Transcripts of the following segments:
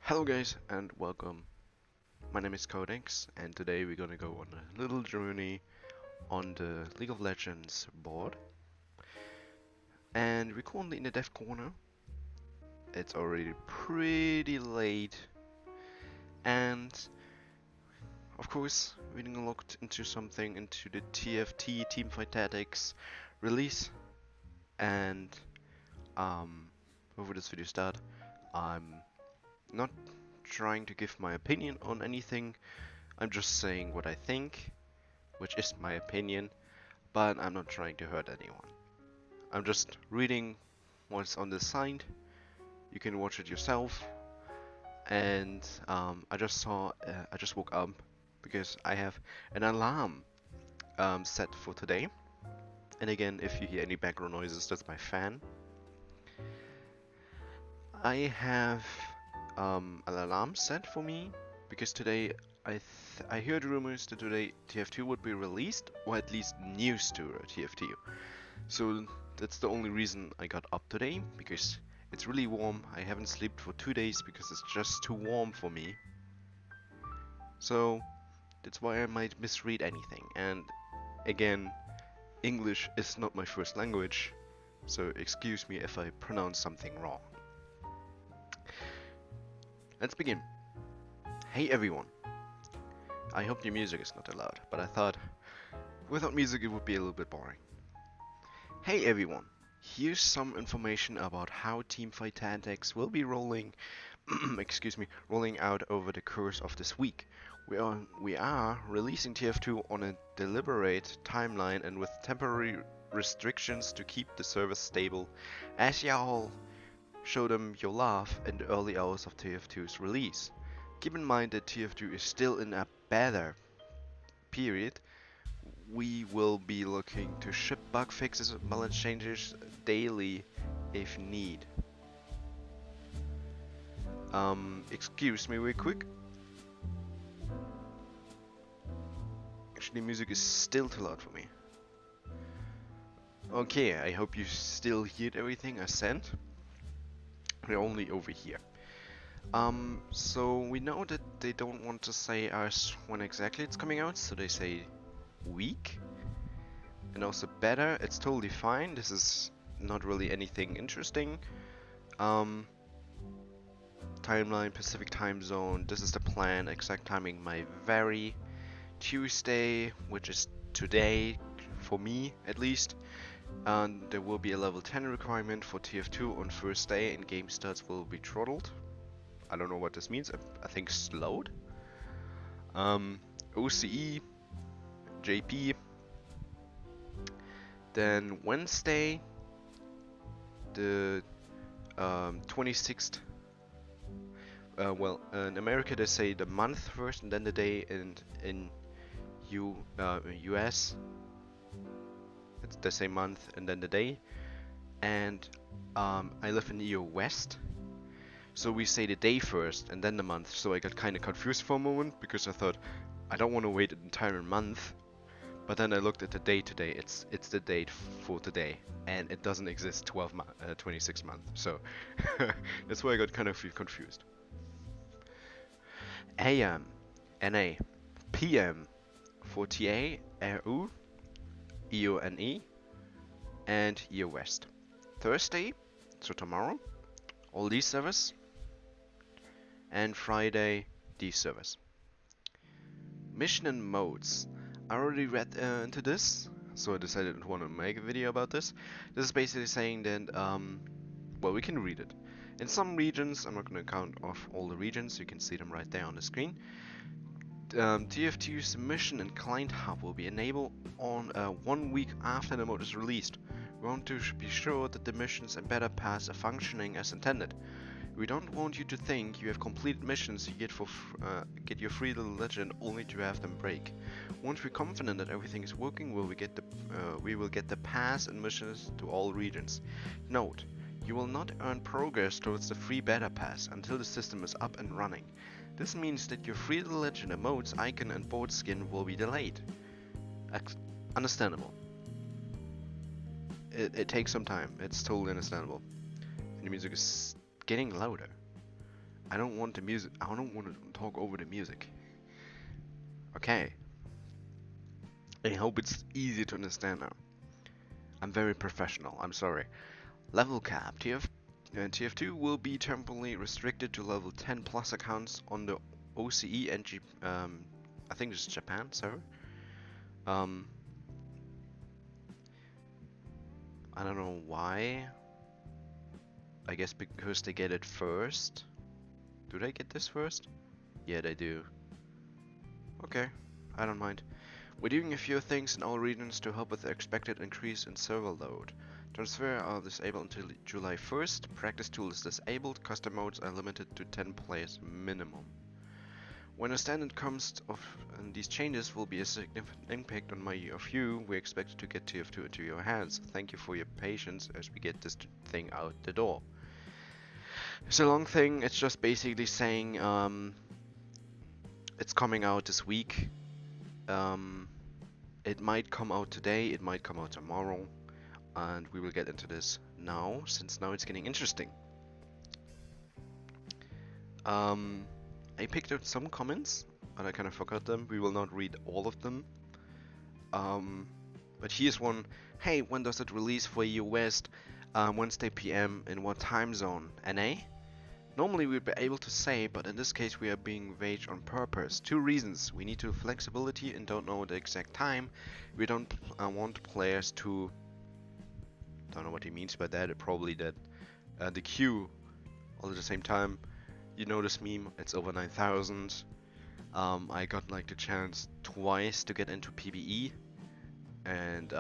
Hello guys and welcome. My name is Codex and today we're gonna go on a little journey on the League of Legends board. And we're currently in the dev corner. It's already pretty late and of course we're gonna look into something into the TFT Teamfight Tactics release. And before this video start, I'm not trying to give my opinion on anything. I'm just saying what I think, which is my opinion, but I'm not trying to hurt anyone. I'm just reading what's on the side. You can watch it yourself. And I just woke up because I have an alarm set for today. And again, if you hear any background noises, that's my fan. I have an alarm set for me because today I heard rumors that today TF2 would be released, or at least news to TF2. So that's the only reason I got up today, because it's really warm. I haven't slept for 2 days because it's just too warm for me. So that's why I might misread anything. And again, English is not my first language, so excuse me if I pronounce something wrong. Let's begin. Hey everyone. I hope your music is not too loud, but I thought without music it would be a little bit boring. Hey everyone. Here's some information about how Teamfight Tactics will be rolling rolling out over the course of this week. We are releasing TF2 on a deliberate timeline and with temporary restrictions to keep the servers stable, as y'all show them your love in the early hours of TF2's release. Keep in mind that TF2 is still in a beta period. We will be looking to ship bug fixes and balance changes daily if need. Excuse me real quick. Actually, music is still too loud for me. Okay, I hope you still hear everything I sent. We're only over here. So we know that they don't want to say us when exactly it's coming out, so they say week. And also better, it's totally fine. This is not really anything interesting. Timeline, Pacific time zone, this is the plan. Exact timing might vary. Tuesday, which is today, for me at least. And there will be a level 10 requirement for TF2 on first day, and game starts will be throttled. I don't know what this means. I think slowed. OCE, JP. Then Wednesday, the 26th. Well, in America they say the month first and then the day, and in US it's the same month and then the day. And I live in EU West, so we say the day first and then the month. So I got kind of confused for a moment because I thought I don't want to wait an entire month. But then I looked at the date today. It's the date for today, and it doesn't exist 26 month. So that's why I got kind of confused. AM, NA, PM for TA, RU, EONE, and EU West. Thursday, so tomorrow, all these servers, and Friday, these servers. Mission and modes. I already read into this, so I decided I want to make a video about this. This is basically saying that, well, we can read it. In some regions, I'm not going to count off all the regions, you can see them right there on the screen. TF2's mission and client hub will be enabled on 1 week after the mode is released. We want to be sure that the missions and beta pass are functioning as intended. We don't want you to think you have completed missions you get your free little legend only to have them break. Once we're confident that everything is working, we will get the pass and missions to all regions. Note, you will not earn progress towards the free beta pass until the system is up and running. This means that your free little legend emotes, icon and board skin will be delayed. Understandable. It takes some time, it's totally understandable. And the music is getting louder. I don't want the music. I don't want to talk over the music. Okay. I hope it's easy to understand now. I'm very professional. I'm sorry. Level cap. TF2 will be temporarily restricted to level 10 plus accounts on the OCE and I think it's Japan server. Um, I don't know why. I guess because they get it first. Do they get this first? Yeah, they do. Okay, I don't mind. We're doing a few things in all regions to help with the expected increase in server load. Transfer are disabled until July 1st, practice tool is disabled, custom modes are limited to 10 players minimum. When a standard comes of these changes will be a significant impact on my view, we expect to get TF2 into your hands. Thank you for your patience as we get this thing out the door. It's a long thing, it's just basically saying it's coming out this week. It might come out today, it might come out tomorrow, and we will get into this now, since now it's getting interesting. I picked out some comments, but I kind of forgot them. We will not read all of them. But here's one. Hey, when does it release for EU West? Wednesday PM, in what time zone? NA? Normally we'd be able to say, but in this case we are being vague on purpose. Two reasons. We need to flexibility and don't know the exact time. We don't want players to... Don't know what he means by that. Probably that the queue all at the same time. You know this meme, it's over 9,000. I got like the chance twice to get into PvE. And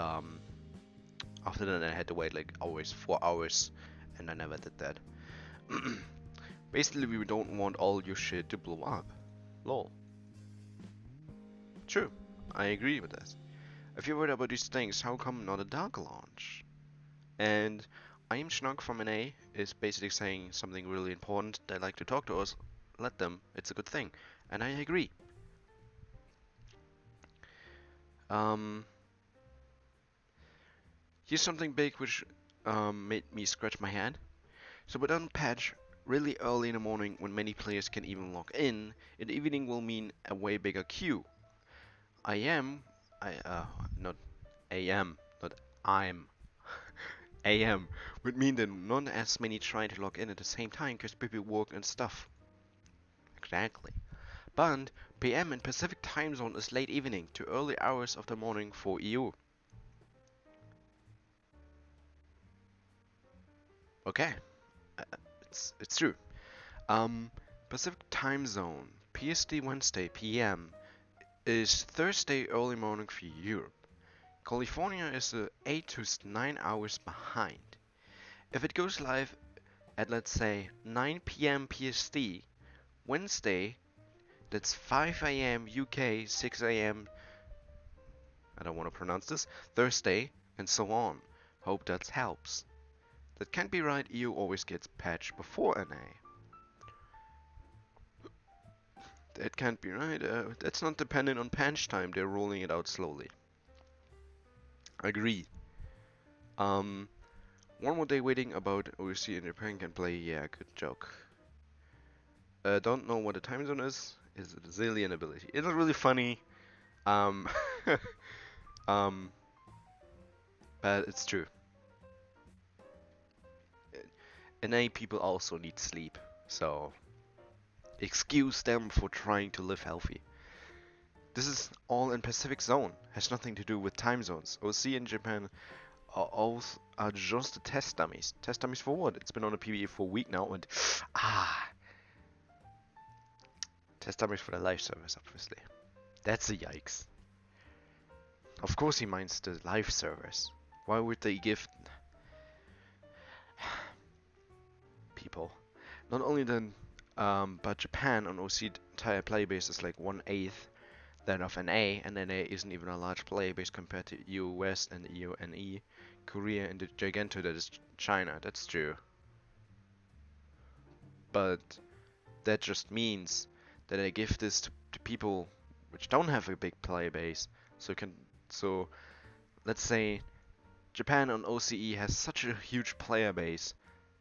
after that I had to wait like always 4 hours. And I never did that. Basically, we don't want all your shit to blow up. Lol. True, I agree with that. If you're worried about these things, how come not a dark launch? And I am Schnuck from NA is basically saying something really important. They like to talk to us. Let them. It's a good thing. And I agree. Here's something big which made me scratch my head. So we don't patch really early in the morning when many players can even log in the evening will mean a way bigger queue. Not AM, not I'm. AM would mean that not as many try to log in at the same time because people work and stuff. Exactly. But PM in Pacific time zone is late evening to early hours of the morning for EU. Okay, it's true. Pacific time zone, PST Wednesday PM is Thursday early morning for Europe. California is 8 to 9 hours behind. If it goes live at let's say 9 PM PST, Wednesday, that's 5 AM UK, 6 AM, I don't want to pronounce this, Thursday, and so on. Hope that helps. That can't be right, EU always gets patched before NA. That can't be right, that's not dependent on patch time, they're rolling it out slowly. Agree. One more day waiting about OC and Japan can play, yeah, good joke. Don't know what the time zone is a zillion ability. It's not really funny, um, but it's true. NA people also need sleep, so excuse them for trying to live healthy. This is all in Pacific Zone, has nothing to do with time zones. OC and Japan are just test dummies. Test dummies for what? It's been on a PvE for a week now and test dummies for the live servers, obviously. That's a yikes. Of course he minds the live servers. Why would they give people? Not only then, but Japan on OC entire player base is like 1/8 that of NA, and NA isn't even a large player base compared to EU West and EU NE, Korea and the Giganto that is China. That's true. But that just means that I give this to people which don't have a big player base. So let's say Japan on OCE has such a huge player base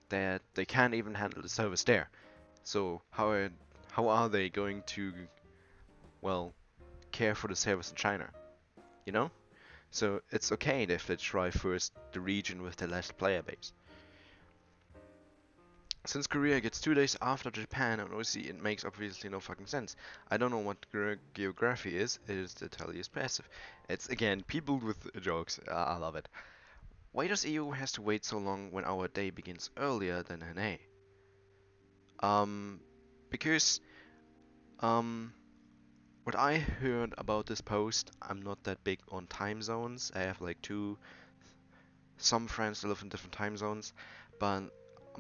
that they can't even handle the service there. So how are they going to, well, care for the servers in China? You know? So it's okay if they try first the region with the less player base. Since Korea gets 2 days after Japan and OC, it makes obviously no fucking sense. I don't know what geography is. It is the Italy is passive. It's again people with jokes. I love it. Why does EU has to wait so long when our day begins earlier than NA? Um, because um, what I heard about this post, I'm not that big on time zones. I have like some friends that live in different time zones, but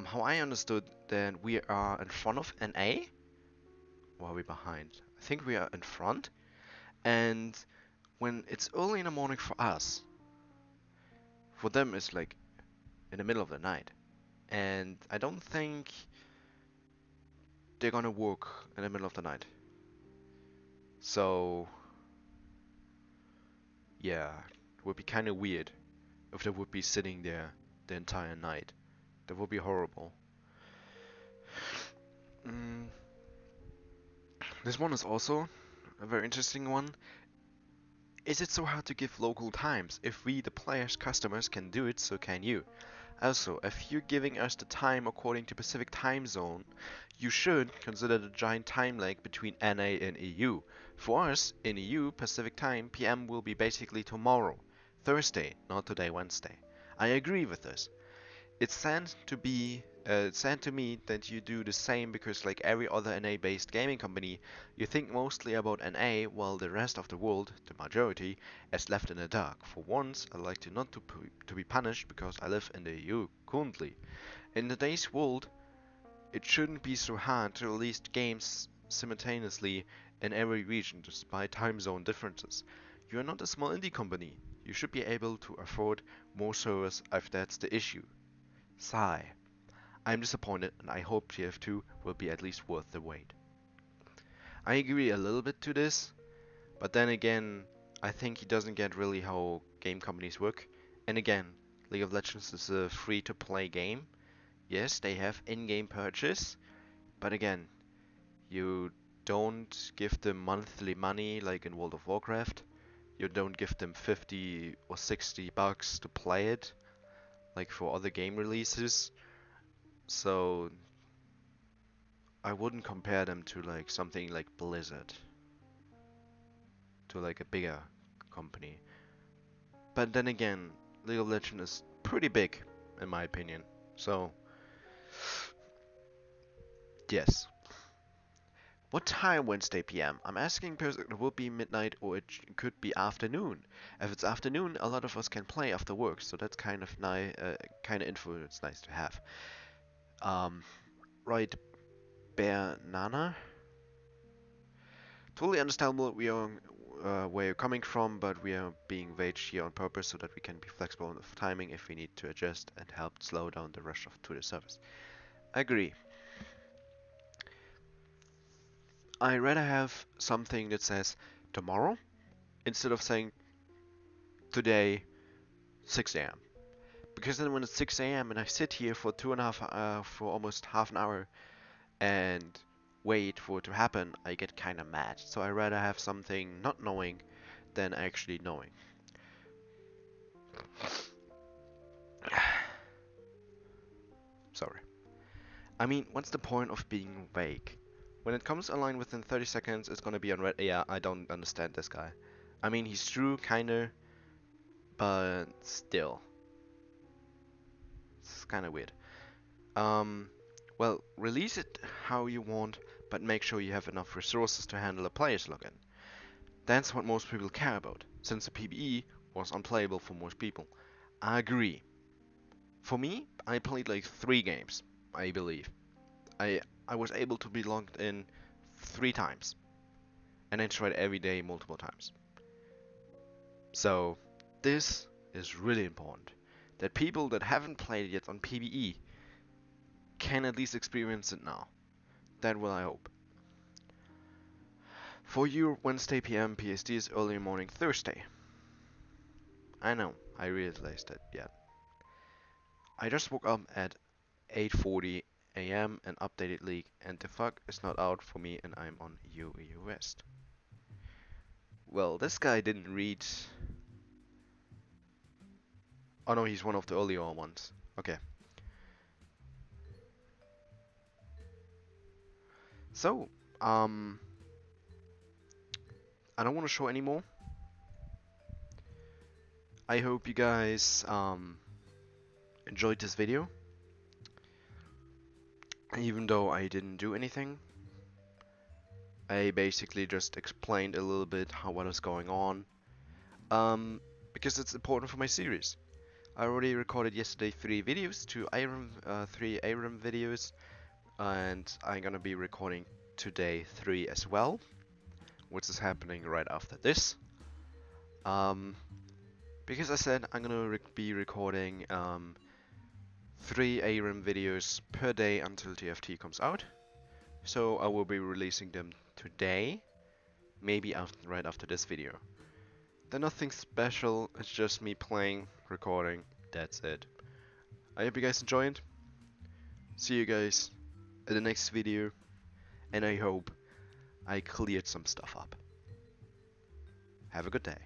how I understood that we are in front of NA, or are we behind? I think we are in front, and when it's early in the morning for us, for them it's like in the middle of the night, and I don't think they're gonna work in the middle of the night. So yeah, it would be kind of weird if they would be sitting there the entire night. That would be horrible. Mm, this one is also a very interesting one. Is it so hard to give local times? If we, the players, customers, can do it, so can you. Also, if you're giving us the time according to Pacific time zone, you should consider the giant time lag between NA and EU. For us, in EU, Pacific time, PM will be basically tomorrow, Thursday, not today, Wednesday. I agree with this. It's sad to me that you do the same because like every other NA-based gaming company, you think mostly about NA while the rest of the world, the majority, is left in the dark. For once, I like to not to be punished because I live in the EU currently. In today's world, it shouldn't be so hard to release games simultaneously in every region despite time zone differences. You are not a small indie company. You should be able to afford more servers if that's the issue. Sigh. I'm disappointed and I hope TF2 will be at least worth the wait. I agree a little bit to this, but then again, I think he doesn't get really how game companies work. And again, League of Legends is a free-to-play game. Yes, they have in-game purchase, but again, you don't give them monthly money like in World of Warcraft. You don't give them 50 or 60 bucks to play it, like for other game releases. So I wouldn't compare them to like something like Blizzard, to like a bigger company. But then again, League of Legends is pretty big, in my opinion. So, yes. What time Wednesday PM? I'm asking because it will be midnight or it could be afternoon. If it's afternoon, a lot of us can play after work, so that's kind of nice, kind of info it's nice to have. Um, right, Bear Nana? Totally understandable where you're coming from, but we are being waged here on purpose so that we can be flexible with timing if we need to adjust and help slow down the rush to the service. Agree. I rather have something that says tomorrow instead of saying today 6 a.m. Because then when it's 6 a.m. and I sit here for for almost half an hour and wait for it to happen, I get kind of mad. So I rather have something not knowing than actually knowing. Sorry. I mean, what's the point of being vague? When it comes online within 30 seconds, it's gonna be on red. Yeah, I don't understand this guy. I mean, he's true, kinda, but still. It's kinda weird. Um, well, release it how you want, but make sure you have enough resources to handle a player's login. That's what most people care about, since the PBE was unplayable for most people. I agree. For me, I played like 3 games, I believe. I I was able to be logged in 3 times, and I tried every day multiple times. So this is really important. That people that haven't played it yet on PBE can at least experience it now. That will I hope. For you, Wednesday PM PST is early morning Thursday. I know, I realized that, yeah. I just woke up at 8:40 a.m. an updated league, and the fuck is not out for me, and I'm on UE West. Well, this guy didn't read. Oh no, he's one of the earlier ones. Okay. So, I don't want to show anymore. I hope you guys enjoyed this video. Even though I didn't do anything, I basically just explained a little bit what is going on. Because it's important for my series. I already recorded yesterday 3 videos, 3 ARAM videos, and I'm gonna be recording today 3 as well, which is happening right after this. Because I said I'm gonna be recording 3 ARAM videos per day until TFT comes out. So I will be releasing them today, maybe right after this video. They're nothing special, it's just me playing, recording, that's it. I hope you guys enjoyed. See you guys in the next video, and I hope I cleared some stuff up. Have a good day.